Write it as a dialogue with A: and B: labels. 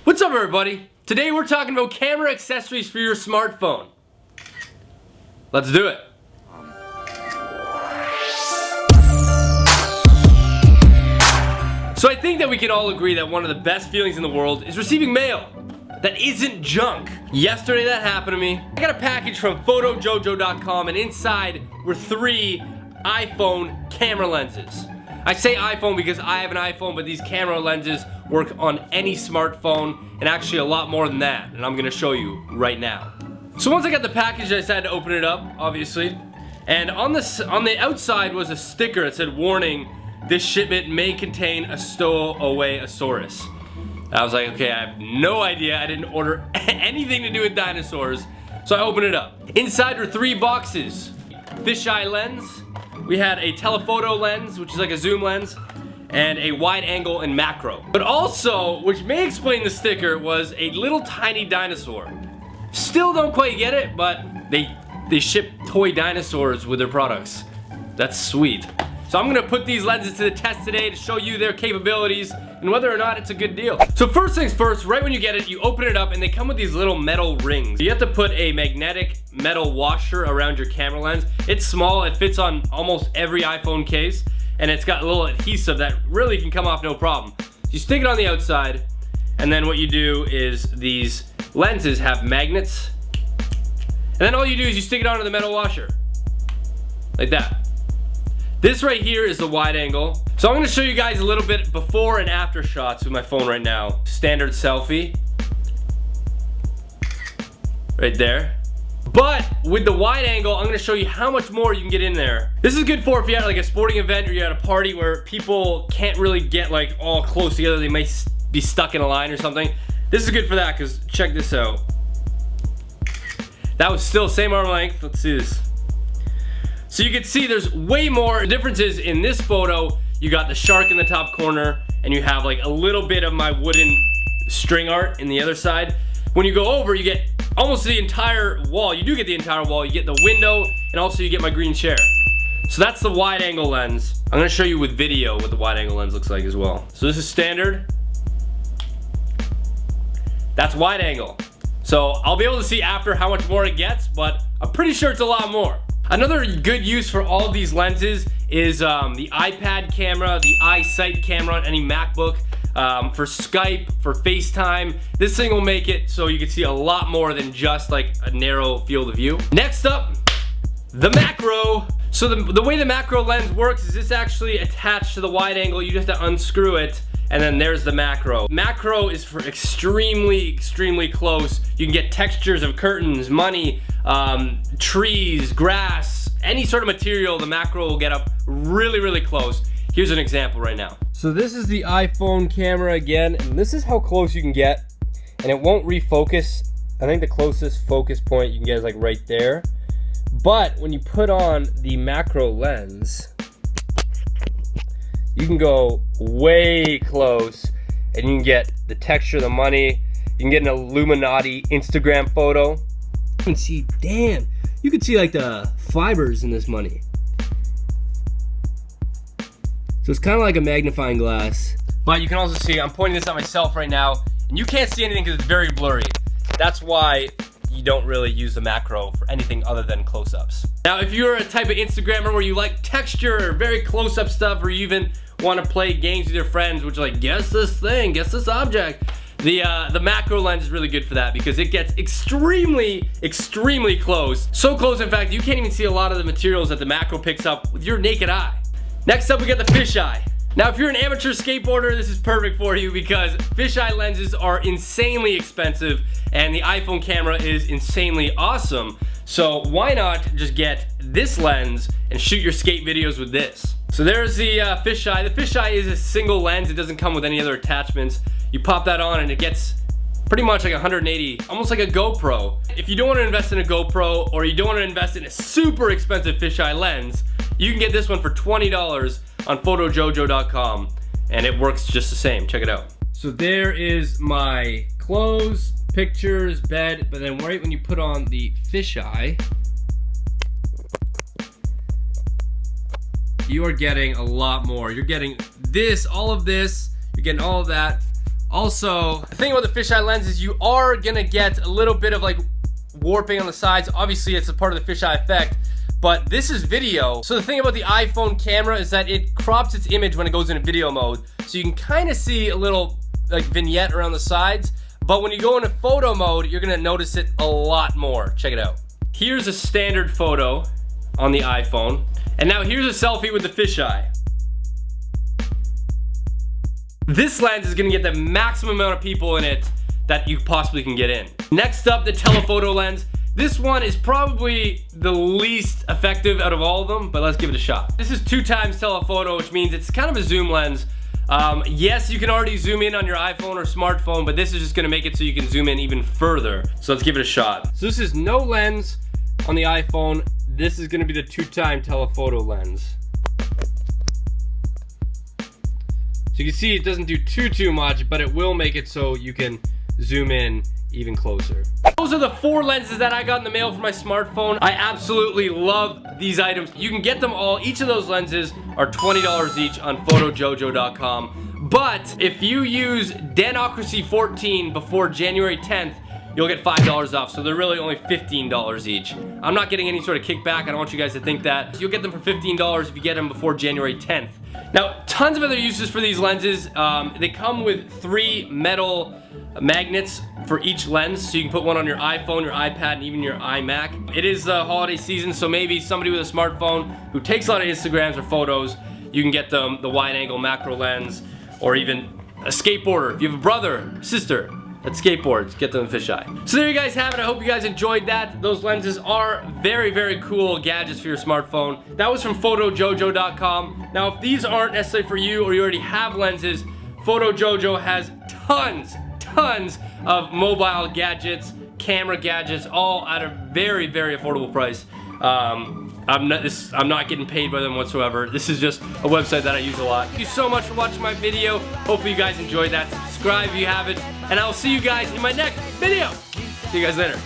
A: What's up, everybody? Today we're talking about camera accessories for your smartphone. Let's do it. So I think that we can all agree that one of the best feelings in the world is receiving mail that isn't junk. Yesterday that happened to me. I got a package from photojojo.com and inside were 3 iPhone camera lenses. I say iPhone because I have an iPhone, but these camera lenses work on any smartphone and actually a lot more than that, and I'm gonna show you right now. So once I got the package, I decided to open it up, obviously, and on the outside was a sticker that said, "Warning, this shipment may contain a stowaway-asaurus." I was like, okay, I have no idea. I didn't order anything to do with dinosaurs, so I opened it up. Inside were 3 boxes. Fisheye lens. We had a telephoto lens, which is like a zoom lens, and a wide angle and macro. But also, which may explain the sticker, was a little tiny dinosaur. Still don't quite get it, but they ship toy dinosaurs with their products. That's sweet. So I'm gonna put these lenses to the test today to show you their capabilities and whether or not it's a good deal. So first things first, right when you get it, you open it up and they come with these little metal rings. You have to put a magnetic metal washer around your camera lens. It's small, it fits on almost every iPhone case, and it's got a little adhesive that really can come off no problem. So you stick it on the outside, and then what you do is these lenses have magnets, and then all you do is you stick it onto the metal washer, like that. This right here is the wide angle. So I'm gonna show you guys a little bit before and after shots with my phone right now. Standard selfie. Right there. But with the wide angle, I'm gonna show you how much more you can get in there. This is good for if you're at like a sporting event or you're at a party where people can't really get like all close together. They might be stuck in a line or something. This is good for that because check this out. That was still same arm length. Let's see this. So you can see there's way more differences in this photo. You got the shark in the top corner and you have like a little bit of my wooden string art in the other side. When you go over, you get almost the entire wall. You do get the entire wall. You get the window and also you get my green chair. So that's the wide angle lens. I'm gonna show you with video what the wide angle lens looks like as well. So this is standard. That's wide angle. So I'll be able to see after how much more it gets, but I'm pretty sure it's a lot more. Another good use for all of these lenses is the iPad camera, the iSight camera on any MacBook, for Skype, for FaceTime. This thing will make it so you can see a lot more than just like a narrow field of view. Next up, the macro. So the way the macro lens works is it's actually attached to the wide angle. You just have to unscrew it, and then there's the macro. Macro is for extremely close. You can get textures of curtains, money, trees, grass, any sort of material. The macro will get up really close. Here's an example right now. So this is the iPhone camera again, and this is how close you can get, and it won't refocus. I think the closest focus point you can get is like right there. But when you put on the macro lens, you can go way close and you can get the texture of the money. You can get an Illuminati Instagram photo. You can see, damn, you can see like the fibers in this money. So it's kind of like a magnifying glass. But you can also see, I'm pointing this at myself right now, and you can't see anything because it's very blurry. That's why you don't really use the macro for anything other than close-ups. Now, if you're a type of Instagrammer where you like texture or very close-up stuff, or you even want to play games with your friends, which are like, guess this thing, guess this object, the macro lens is really good for that because it gets extremely close. So close, in fact, you can't even see a lot of the materials that the macro picks up with your naked eye. Next up, we got the fisheye. Now, if you're an amateur skateboarder, this is perfect for you because fisheye lenses are insanely expensive and the iPhone camera is insanely awesome. So why not just get this lens and shoot your skate videos with this? So there's the fisheye. The fisheye is a single lens. It doesn't come with any other attachments. You pop that on and it gets pretty much like 180, almost like a GoPro. If you don't want to invest in a GoPro or you don't want to invest in a super expensive fisheye lens, you can get this one for $20 on photojojo.com and it works just the same. Check it out. So there is my clothes, pictures, bed, but then right when you put on the fisheye, you are getting a lot more. You're getting this, all of this, you're getting all of that, Also, the thing about the fisheye lens is you are gonna get a little bit of like warping on the sides. Obviously, it's a part of the fisheye effect, but this is video. So the thing about the iPhone camera is that it crops its image when it goes into video mode. So you can kind of see a little like vignette around the sides, but when you go into photo mode, you're gonna notice it a lot more. Check it out. Here's a standard photo on the iPhone, and now here's a selfie with the fisheye. This lens is gonna get the maximum amount of people in it that you possibly can get in. Next up, the telephoto lens. This one is probably the least effective out of all of them, but let's give it a shot. This is 2x telephoto, which means it's kind of a zoom lens. Yes, you can already zoom in on your iPhone or smartphone, but this is just gonna make it so you can zoom in even further. So let's give it a shot. So this is no lens on the iPhone. This is gonna be the 2x telephoto lens. So you can see it doesn't do too much, but it will make it so you can zoom in even closer. Those are the 4 lenses that I got in the mail for my smartphone. I absolutely love these items. You can get them all. Each of those lenses are $20 each on photojojo.com. But if you use Danocracy 14 before January 10th, you'll get $5 off, so they're really only $15 each. I'm not getting any sort of kickback. I don't want you guys to think that. You'll get them for $15 if you get them before January 10th. Now, tons of other uses for these lenses. They come with 3 metal magnets for each lens, so you can put one on your iPhone, your iPad, and even your iMac. It is the holiday season, so maybe somebody with a smartphone who takes a lot of Instagrams or photos, you can get them the wide-angle macro lens, or even a skateboarder. If you have a brother, sister that skateboards, get them a fisheye. So there you guys have it. I hope you guys enjoyed that. Those lenses are very cool gadgets for your smartphone. That was from photojojo.com. Now, if these aren't necessarily for you or you already have lenses, PhotoJojo has tons of mobile gadgets, camera gadgets, all at a very affordable price. I'm not getting paid by them whatsoever. This is just a website that I use a lot. Thank you so much for watching my video. Hopefully you guys enjoyed that. Subscribe if you haven't, and I'll see you guys in my next video. See you guys later.